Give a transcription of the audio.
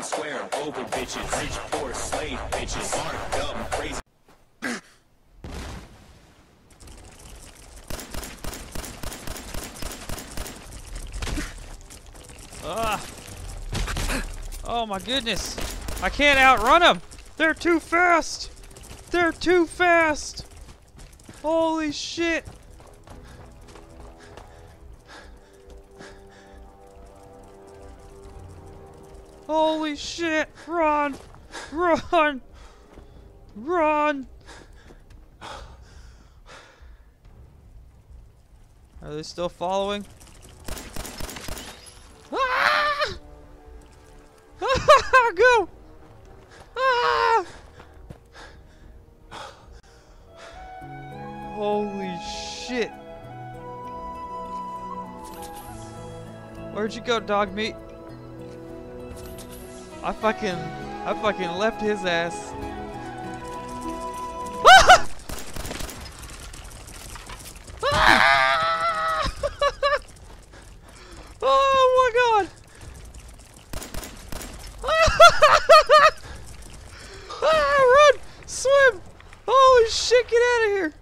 square, over bitches, rich, poor, slave bitches, smart, dumb, crazy. Oh my goodness. I can't outrun them. They're too fast. They're too fast. Holy shit. Holy shit. Run. Run. Run. Are they still following? Ah! Go! Ah! Holy shit. Where'd you go, dog meat? I fucking left his ass. Ah! Ah! Oh my god! Ah, run! Swim! Holy shit, get out of here!